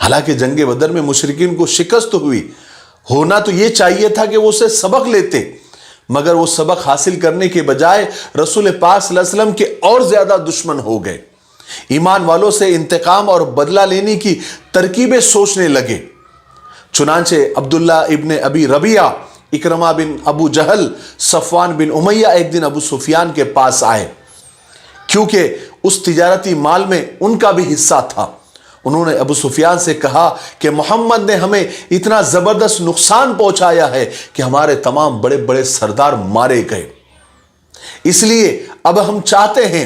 حالانکہ جنگ بدر میں مشرکین کو شکست ہوئی، ہونا تو یہ چاہیے تھا کہ وہ اسے سبق لیتے، مگر وہ سبق حاصل کرنے کے بجائے رسول پاک صلی اللہ علیہ وسلم کے اور زیادہ دشمن ہو گئے، ایمان والوں سے انتقام اور بدلہ لینے کی ترکیبیں سوچنے لگے۔ چنانچہ عبداللہ ابن ابی ربیعہ، اکرمہ بن ابو جہل، صفوان بن امیہ ایک دن ابو سفیان کے پاس آئے، کیونکہ اس تجارتی مال میں ان کا بھی حصہ تھا۔ انہوں نے ابو سفیان سے کہا کہ محمد نے ہمیں اتنا زبردست نقصان پہنچایا ہے کہ ہمارے تمام بڑے بڑے سردار مارے گئے، اس لیے اب ہم چاہتے ہیں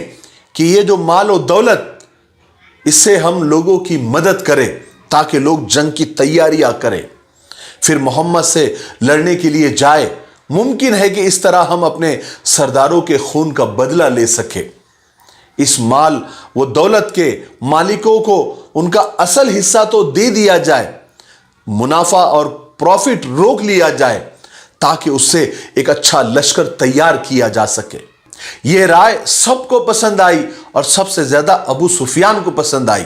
کہ یہ جو مال و دولت، اس سے ہم لوگوں کی مدد کریں تاکہ لوگ جنگ کی تیاریاں کریں، پھر محمد سے لڑنے کے لیے جائے۔ ممکن ہے کہ اس طرح ہم اپنے سرداروں کے خون کا بدلہ لے سکیں۔ اس مال و دولت کے مالکوں کو ان کا اصل حصہ تو دے دیا جائے، منافع اور پروفٹ روک لیا جائے تاکہ اس سے ایک اچھا لشکر تیار کیا جا سکے۔ یہ رائے سب کو پسند آئی اور سب سے زیادہ ابو سفیان کو پسند آئی۔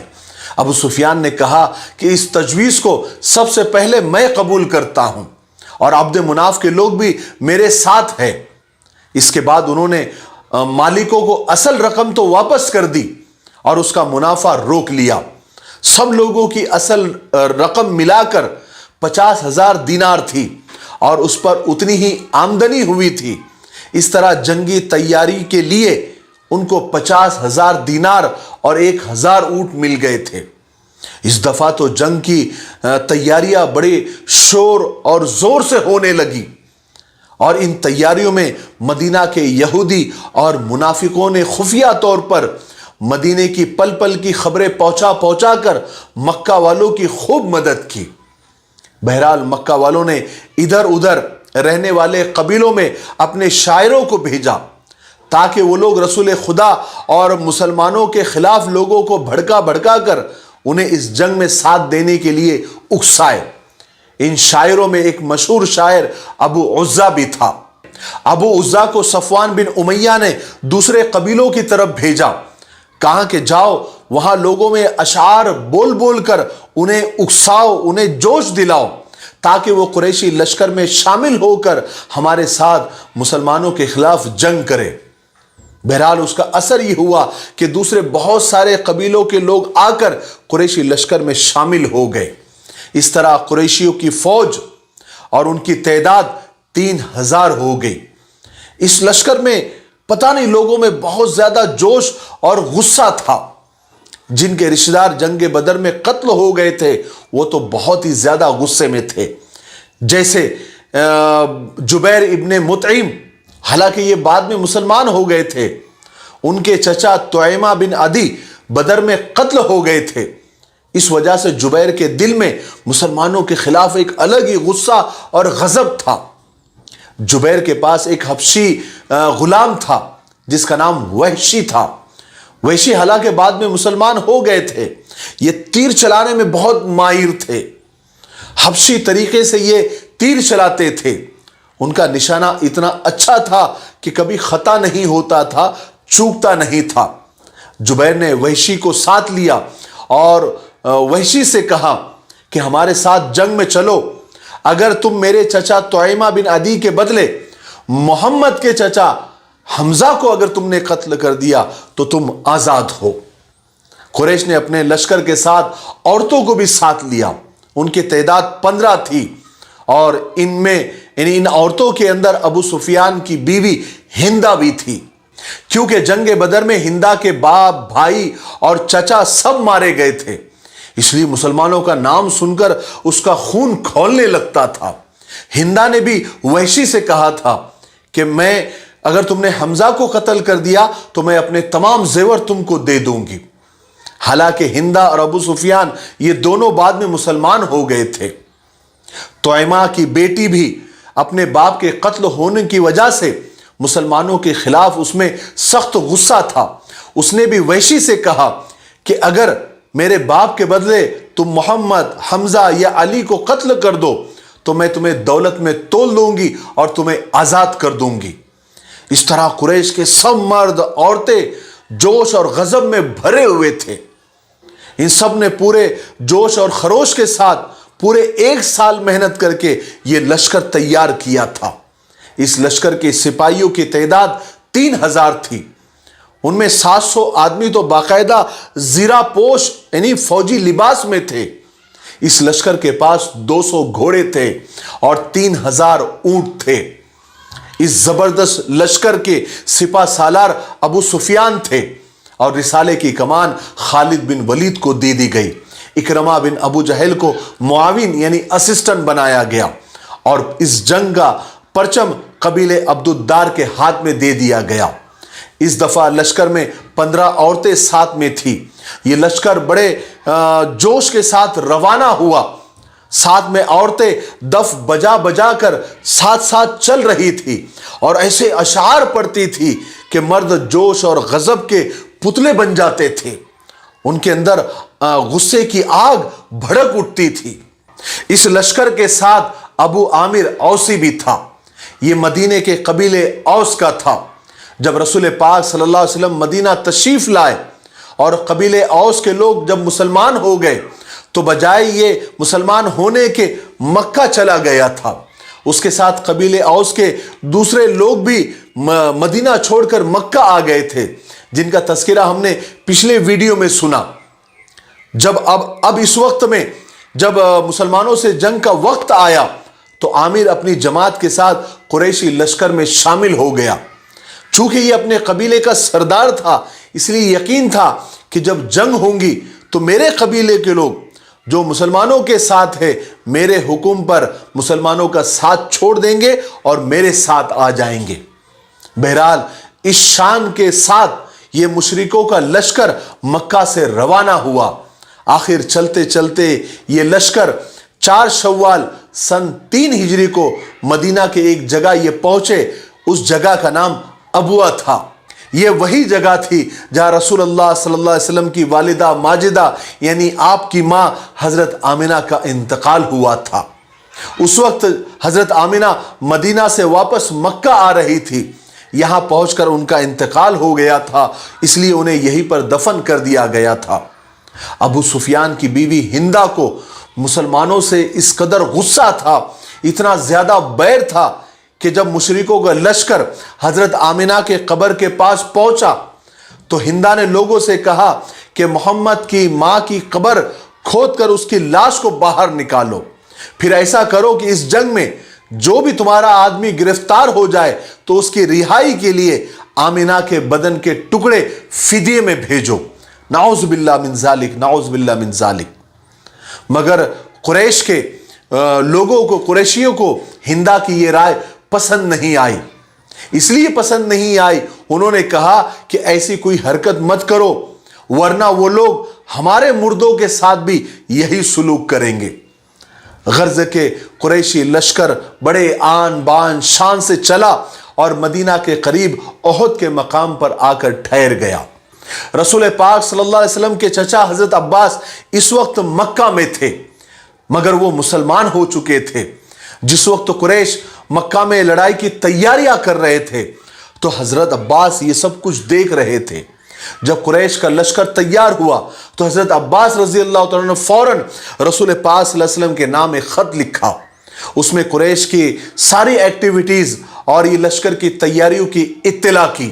ابو سفیان نے کہا کہ اس تجویز کو سب سے پہلے میں قبول کرتا ہوں اور عبد مناف کے لوگ بھی میرے ساتھ ہیں۔ اس کے بعد انہوں نے مالکوں کو اصل رقم تو واپس کر دی اور اس کا منافع روک لیا۔ سب لوگوں کی اصل رقم ملا کر 50,000 دینار تھی اور اس پر اتنی ہی آمدنی ہوئی تھی۔ اس طرح جنگی تیاری کے لیے ان کو 50,000 دینار اور 1,000 اونٹ مل گئے تھے۔ اس دفعہ تو جنگ کی تیاریاں بڑے شور اور زور سے ہونے لگی اور ان تیاریوں میں مدینہ کے یہودی اور منافقوں نے خفیہ طور پر مدینے کی پل پل کی خبریں پہنچا کر مکہ والوں کی خوب مدد کی۔ بہرحال مکہ والوں نے ادھر ادھر رہنے والے قبیلوں میں اپنے شاعروں کو بھیجا تاکہ وہ لوگ رسول خدا اور مسلمانوں کے خلاف لوگوں کو بھڑکا کر انہیں اس جنگ میں ساتھ دینے کے لیے اکسائے۔ ان شاعروں میں ایک مشہور شاعر ابو عزہ بھی تھا۔ ابو عزہ کو صفوان بن امیہ نے دوسرے قبیلوں کی طرف بھیجا، کہا کہ جاؤ وہاں لوگوں میں اشعار بول بول کر انہیں اکساؤ، انہیں جوش دلاؤ تاکہ وہ قریشی لشکر میں شامل ہو کر ہمارے ساتھ مسلمانوں کے خلاف جنگ کرے۔ بہرحال اس کا اثر یہ ہوا کہ دوسرے بہت سارے قبیلوں کے لوگ آ کر قریشی لشکر میں شامل ہو گئے۔ اس طرح قریشیوں کی فوج اور ان کی تعداد 3,000 ہو گئی۔ اس لشکر میں پتہ نہیں لوگوں میں بہت زیادہ جوش اور غصہ تھا۔ جن کے رشتہ دار جنگ بدر میں قتل ہو گئے تھے وہ تو بہت ہی زیادہ غصے میں تھے، جیسے جبیر ابن مطعم، حالانکہ یہ بعد میں مسلمان ہو گئے تھے۔ ان کے چچا طعیمہ بن عدی بدر میں قتل ہو گئے تھے۔ اس وجہ سے جبیر کے دل میں مسلمانوں کے خلاف ایک الگ ہی غصہ اور غضب تھا۔ جبیر کے پاس ایک حبشی غلام تھا جس کا نام وحشی تھا۔ وحشی حالانکہ بعد میں مسلمان ہو گئے تھے، یہ تیر چلانے میں بہت ماہر تھے۔ حبشی طریقے سے یہ تیر چلاتے تھے۔ ان کا نشانہ اتنا اچھا تھا کہ کبھی خطا نہیں ہوتا تھا، چوکتا نہیں تھا۔ جبیر نے وحشی کو ساتھ لیا اور وحشی سے کہا کہ ہمارے ساتھ جنگ میں چلو، اگر تم میرے چچا طعیمہ بن عدی کے بدلے محمد کے چچا حمزہ کو اگر تم نے قتل کر دیا تو تم آزاد ہو۔ قریش نے اپنے لشکر کے ساتھ عورتوں کو بھی ساتھ لیا۔ ان کی تعداد 15 تھی اور ان عورتوں کے اندر ابو سفیان کی بیوی ہندا بھی تھی، کیونکہ جنگ بدر میں ہندا کے باپ، بھائی اور چچا سب مارے گئے تھے، اس لیے مسلمانوں کا نام سن کر اس کا خون کھولنے لگتا تھا۔ ہندا نے بھی وحشی سے کہا تھا کہ اگر تم نے حمزہ کو قتل کر دیا تو میں اپنے تمام زیور تم کو دے دوں گی۔ حالانکہ ہندا اور ابو سفیان یہ دونوں بعد میں مسلمان ہو گئے تھے۔ طعیمہ کی بیٹی بھی اپنے باپ کے قتل ہونے کی وجہ سے مسلمانوں کے خلاف اس میں سخت غصہ تھا۔ اس نے بھی وحشی سے کہا کہ اگر میرے باپ کے بدلے تم محمد، حمزہ یا علی کو قتل کر دو تو میں تمہیں دولت میں تول دوں گی اور تمہیں آزاد کر دوں گی۔ اس طرح قریش کے سب مرد عورتیں جوش اور غضب میں بھرے ہوئے تھے۔ ان سب نے پورے جوش اور خروش کے ساتھ پورے 1 سال محنت کر کے یہ لشکر تیار کیا تھا۔ اس لشکر کے سپاہیوں کی تعداد 3000 تھی۔ ان میں 700 آدمی تو باقاعدہ زیرہ پوش یعنی فوجی لباس میں تھے۔ اس لشکر کے پاس 200 گھوڑے تھے اور 3000 اونٹ تھے۔ اس زبردست لشکر کے سپہ سالار ابو سفیان تھے اور رسالے کی کمان خالد بن ولید کو دے دی گئی۔ اکرمہ بن ابو جہل کو معاون یعنی اسسٹنٹ بنایا گیا اور اس جنگ کا پرچم قبیلے عبد الدار کے ہاتھ میں دے دیا گیا۔ اس دفعہ لشکر میں 15 عورتیں ساتھ میں تھی۔ یہ لشکر بڑے جوش کے ساتھ روانہ ہوا۔ ساتھ میں عورتیں دف بجا بجا کر ساتھ ساتھ چل رہی تھی اور ایسے اشعار پڑھتی تھی کہ مرد جوش اور غضب کے پتلے بن جاتے تھے۔ ان کے اندر غصے کی آگ بھڑک اٹھتی تھی۔ اس لشکر کے ساتھ ابو عامر اوسی بھی تھا۔ یہ مدینے کے قبیلے اوس کا تھا۔ جب رسول پاک صلی اللہ علیہ وسلم مدینہ تشریف لائے اور قبیلے اوس کے لوگ جب مسلمان ہو گئے تو بجائے یہ مسلمان ہونے کے مکہ چلا گیا تھا۔ اس کے ساتھ قبیلے اوس کے دوسرے لوگ بھی مدینہ چھوڑ کر مکہ آ گئے تھے، جن کا تذکرہ ہم نے پچھلے ویڈیو میں سنا۔ اب اس وقت میں جب مسلمانوں سے جنگ کا وقت آیا تو عامر اپنی جماعت کے ساتھ قریشی لشکر میں شامل ہو گیا۔ چونکہ یہ اپنے قبیلے کا سردار تھا، اس لیے یقین تھا کہ جب جنگ ہوں گی تو میرے قبیلے کے لوگ جو مسلمانوں کے ساتھ ہے میرے حکم پر مسلمانوں کا ساتھ چھوڑ دیں گے اور میرے ساتھ آ جائیں گے۔ بہرحال اس شان کے ساتھ یہ مشرکوں کا لشکر مکہ سے روانہ ہوا۔ آخر چلتے چلتے یہ لشکر 4 شوال سن 3 ہجری کو مدینہ کے ایک جگہ یہ پہنچے۔ اس جگہ کا نام ابوا تھا۔ یہ وہی جگہ تھی جہاں رسول اللہ صلی اللہ علیہ وسلم کی والدہ ماجدہ یعنی آپ کی ماں حضرت آمنہ کا انتقال ہوا تھا۔ اس وقت حضرت آمنہ مدینہ سے واپس مکہ آ رہی تھی۔ یہاں پہنچ کر ان کا انتقال ہو گیا تھا، اس لیے انہیں یہیں پر دفن کر دیا گیا تھا۔ ابو سفیان کی بیوی ہندہ کو مسلمانوں سے اس قدر غصہ تھا، اتنا زیادہ بیر تھا کہ جب مشرکوں کا لشکر حضرت آمنہ کے قبر کے پاس پہنچا تو ہندہ نے لوگوں سے کہا کہ محمد کی ماں کی قبر کھود کر اس کی لاش کو باہر نکالو، پھر ایسا کرو کہ اس جنگ میں جو بھی تمہارا آدمی گرفتار ہو جائے تو اس کی رہائی کے لیے آمنہ کے بدن کے ٹکڑے فدیے میں بھیجو۔ نعوذ باللہ من ذالک، نعوذ باللہ من ذالک۔ مگر قریش کے لوگوں کو، قریشیوں کو ہندہ کی یہ رائے پسند نہیں آئی۔ اس لیے پسند نہیں آئی، انہوں نے کہا کہ ایسی کوئی حرکت مت کرو ورنہ وہ لوگ ہمارے مردوں کے ساتھ بھی یہی سلوک کریں گے۔ غرض کے قریشی لشکر بڑے آن بان شان سے چلا اور مدینہ کے قریب احد کے مقام پر آ کر ٹھہر گیا۔ رسول پاک صلی اللہ علیہ وسلم کے چچا حضرت عباس اس وقت مکہ میں تھے، مگر وہ مسلمان ہو چکے تھے۔ جس وقت قریش مکہ میں لڑائی کی تیاریاں کر رہے تھے تو حضرت عباس یہ سب کچھ دیکھ رہے تھے۔ جب قریش کا لشکر تیار ہوا تو حضرت عباس رضی اللہ تعالیٰ نے فوراً رسول پاک صلی اللہ علیہ وسلم کے نام ایک خط لکھا۔ اس میں قریش کی ساری ایکٹیویٹیز اور یہ لشکر کی تیاریوں کی اطلاع کی۔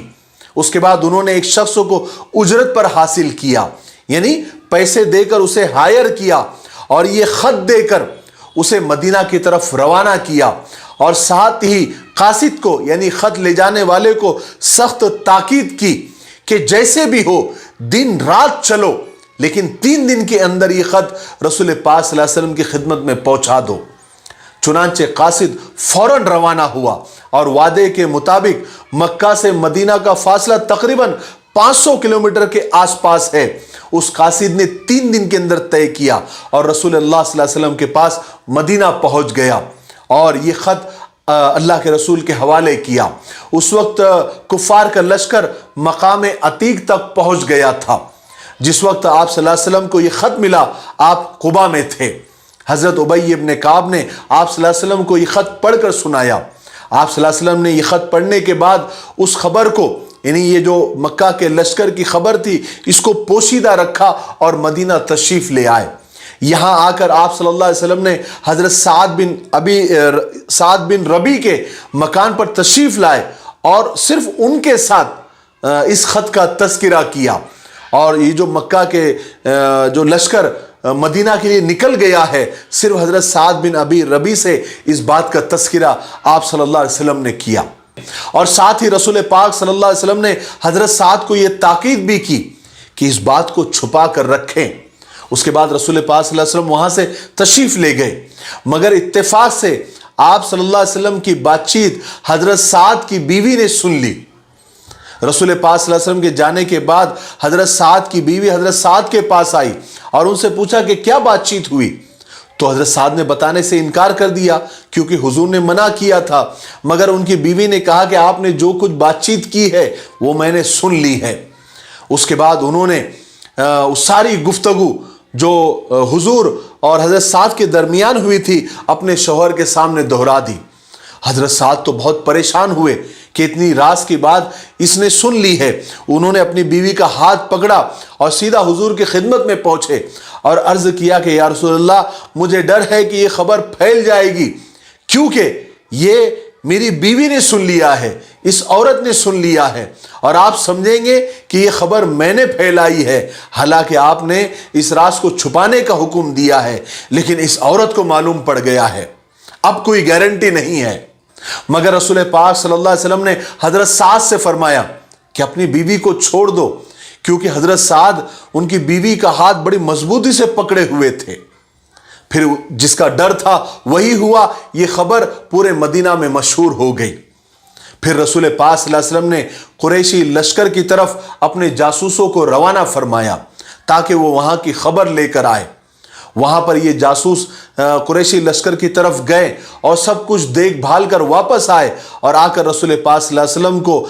اس کے بعد انہوں نے ایک شخص کو اجرت پر حاصل کیا، یعنی پیسے دے کر اسے ہائر کیا اور یہ خط دے کر اسے مدینہ کی طرف روانہ کیا، اور ساتھ ہی قاصد کو یعنی خط لے جانے والے کو سخت تاکید کی کہ جیسے بھی ہو دن رات چلو لیکن 3 دن کے اندر یہ خط رسول پاک صلی اللہ علیہ وسلم کی خدمت میں پہنچا دو۔ چنانچہ قاصد فوراً روانہ ہوا اور وعدے کے مطابق مکہ سے مدینہ کا فاصلہ تقریباً 500 کلومیٹر کے آس پاس ہے۔ اس قاصد نے 3 دن کے اندر طے کیا اور رسول اللہ صلی اللہ علیہ وسلم کے پاس مدینہ پہنچ گیا اور یہ خط اللہ کے رسول کے حوالے کیا۔ اس وقت کفار کا لشکر مقام عتیق تک پہنچ گیا تھا۔ جس وقت آپ صلی اللہ علیہ وسلم کو یہ خط ملا آپ قبا میں تھے۔ حضرت ابی ابن کعب نے آپ صلی اللہ علیہ وسلم کو یہ خط پڑھ کر سنایا۔ آپ صلی اللہ علیہ وسلم نے یہ خط پڑھنے کے بعد اس خبر کو یعنی یہ جو مکہ کے لشکر کی خبر تھی اس کو پوشیدہ رکھا اور مدینہ تشریف لے آئے۔ یہاں آ کر آپ صلی اللہ علیہ وسلم نے حضرت سعد بن ربی کے مکان پر تشریف لائے اور صرف ان کے ساتھ اس خط کا تذکرہ کیا، اور یہ جو مکہ کے جو لشکر مدینہ کے لیے نکل گیا ہے، صرف حضرت سعد بن ابی ربی سے اس بات کا تذکرہ آپ صلی اللہ علیہ وسلم نے کیا، اور ساتھ ہی رسول پاک صلی اللہ علیہ وسلم نے حضرت سعد کو یہ تاکید بھی کی کہ اس بات کو چھپا کر رکھیں۔ اس کے بعد رسول پاک صلی اللہ علیہ وسلم وہاں سے تشریف لے گئے، مگر اتفاق سے آپ صلی اللہ علیہ وسلم کی بات چیت حضرت سعد کی بیوی نے سن لی۔ رسول پاک صلی اللہ علیہ وسلم کے جانے کے بعد حضرت سعد کی بیوی حضرت سعد کے پاس آئی اور ان سے پوچھا کہ کیا بات چیت ہوئی، تو حضرت سعد نے بتانے سے انکار کر دیا کیونکہ حضور نے منع کیا تھا، مگر ان کی بیوی نے کہا کہ آپ نے جو کچھ بات چیت کی ہے وہ میں نے سن لی ہے۔ اس کے بعد انہوں نے ساری گفتگو جو حضور اور حضرت سعد کے درمیان ہوئی تھی اپنے شوہر کے سامنے دہرا دی۔ حضرت سعد تو بہت پریشان ہوئے کہ اتنی راز کی بات اس نے سن لی ہے۔ انہوں نے اپنی بیوی کا ہاتھ پکڑا اور سیدھا حضور کی خدمت میں پہنچے اور عرض کیا کہ یا رسول اللہ، مجھے ڈر ہے کہ یہ خبر پھیل جائے گی، کیونکہ یہ میری بیوی نے سن لیا ہے، اس عورت نے سن لیا ہے، اور آپ سمجھیں گے کہ یہ خبر میں نے پھیلائی ہے، حالانکہ آپ نے اس راز کو چھپانے کا حکم دیا ہے، لیکن اس عورت کو معلوم پڑ گیا ہے، اب کوئی گارنٹی نہیں ہے۔ مگر رسول پاک صلی اللہ علیہ وسلم نے حضرت سعد سے فرمایا کہ اپنی بیوی کو چھوڑ دو، کیونکہ حضرت سعد ان کی بیوی کا ہاتھ بڑی مضبوطی سے پکڑے ہوئے تھے۔ پھر جس کا ڈر تھا وہی ہوا، یہ خبر پورے مدینہ میں مشہور ہو گئی۔ پھر رسول پاک صلی اللہ علیہ وسلم نے قریشی لشکر کی طرف اپنے جاسوسوں کو روانہ فرمایا تاکہ وہ وہاں کی خبر لے کر آئے۔ وہاں پر یہ جاسوس قریشی لشکر کی طرف گئے اور سب کچھ دیکھ بھال کر واپس آئے اور آ کر رسول پاک صلی اللہ علیہ وسلم کو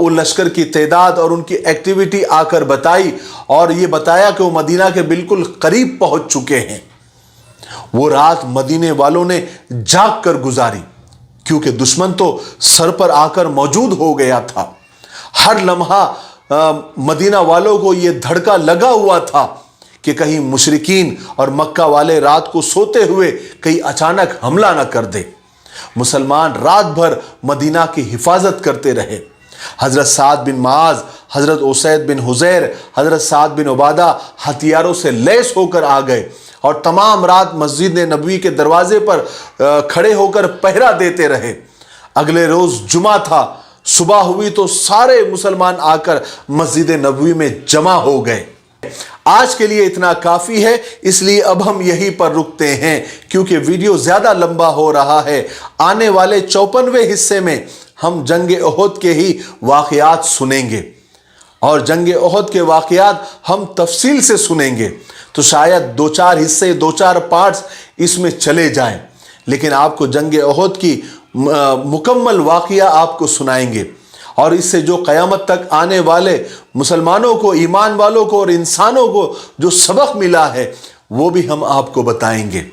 وہ لشکر کی تعداد اور ان کی ایکٹیویٹی آ کر بتائی، اور یہ بتایا کہ وہ مدینہ کے بالکل قریب پہنچ چکے ہیں۔ وہ رات مدینے والوں نے جاگ کر گزاری کیونکہ دشمن تو سر پر آ کر موجود ہو گیا تھا۔ ہر لمحہ مدینہ والوں کو یہ دھڑکا لگا ہوا تھا کہ کہیں مشرکین اور مکہ والے رات کو سوتے ہوئے کہیں اچانک حملہ نہ کر دے۔ مسلمان رات بھر مدینہ کی حفاظت کرتے رہے۔ حضرت سعد بن معاذ، حضرت اسید بن حضیر، حضرت سعد بن عبادہ ہتھیاروں سے لیس ہو کر آ گئے اور تمام رات مسجد نبوی کے دروازے پر کھڑے ہو کر پہرا دیتے رہے۔ اگلے روز جمعہ تھا، صبح ہوئی تو سارے مسلمان آ کر مسجد نبوی میں جمع ہو گئے۔ آج کے لیے اتنا کافی ہے، اس لیے اب ہم یہیں پر رکتے ہیں کیونکہ ویڈیو زیادہ لمبا ہو رہا ہے۔ آنے والے 54ویں حصے میں ہم جنگ احد کے ہی واقعات سنیں گے، اور جنگ احد کے واقعات ہم تفصیل سے سنیں گے، تو شاید 2-4 حصے 2-4 پارٹس اس میں چلے جائیں، لیکن آپ کو جنگ احد کی مکمل واقعہ آپ کو سنائیں گے، اور اس سے جو قیامت تک آنے والے مسلمانوں کو، ایمان والوں کو اور انسانوں کو جو سبق ملا ہے وہ بھی ہم آپ کو بتائیں گے۔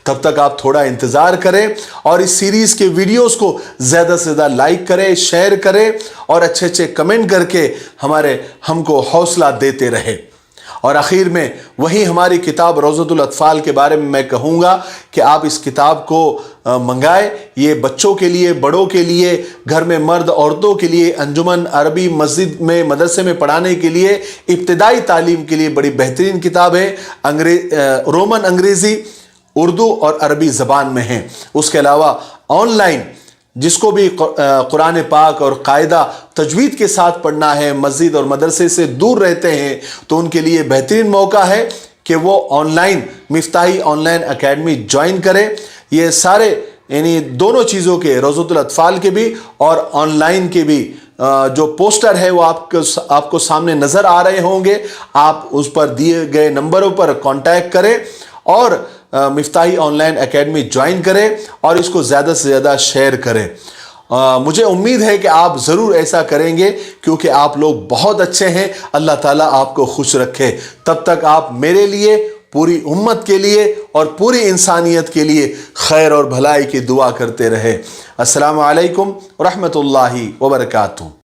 تب تک آپ تھوڑا انتظار کریں اور اس سیریز کے ویڈیوز کو زیادہ سے زیادہ لائک کریں، شیئر کریں اور اچھے اچھے کمنٹ کر کے ہم کو حوصلہ دیتے رہیں۔ اور آخر میں وہی ہماری کتاب روضۃ الاطفال کے بارے میں میں کہوں گا کہ آپ اس کتاب کو منگائیں۔ یہ بچوں کے لیے، بڑوں کے لیے، گھر میں مرد عورتوں کے لیے، انجمن عربی مسجد میں مدرسے میں پڑھانے کے لیے، ابتدائی تعلیم کے لیے بڑی بہترین کتاب ہے۔ رومن، انگریزی، اردو اور عربی زبان میں ہیں۔ اس کے علاوہ آن لائن جس کو بھی قرآن پاک اور قاعدہ تجوید کے ساتھ پڑھنا ہے، مسجد اور مدرسے سے دور رہتے ہیں، تو ان کے لیے بہترین موقع ہے کہ وہ online Miftahi online academy join کریں۔ یہ سارے یعنی دونوں چیزوں کے، روضۃ الاطفال کے بھی اور آن لائن کے بھی جو پوسٹر ہے وہ آپ کو سامنے نظر آ رہے ہوں گے۔ آپ اس پر دیے گئے نمبروں پر کانٹیکٹ کریں اور مفتاحی آن لائن اکیڈمی جوائن کریں اور اس کو زیادہ سے زیادہ شیئر کریں۔ مجھے امید ہے کہ آپ ضرور ایسا کریں گے کیونکہ آپ لوگ بہت اچھے ہیں۔ اللہ تعالیٰ آپ کو خوش رکھے۔ تب تک آپ میرے لیے، پوری امت کے لیے اور پوری انسانیت کے لیے خیر اور بھلائی کی دعا کرتے رہے۔ السلام علیکم ورحمۃ اللہ وبرکاتہ۔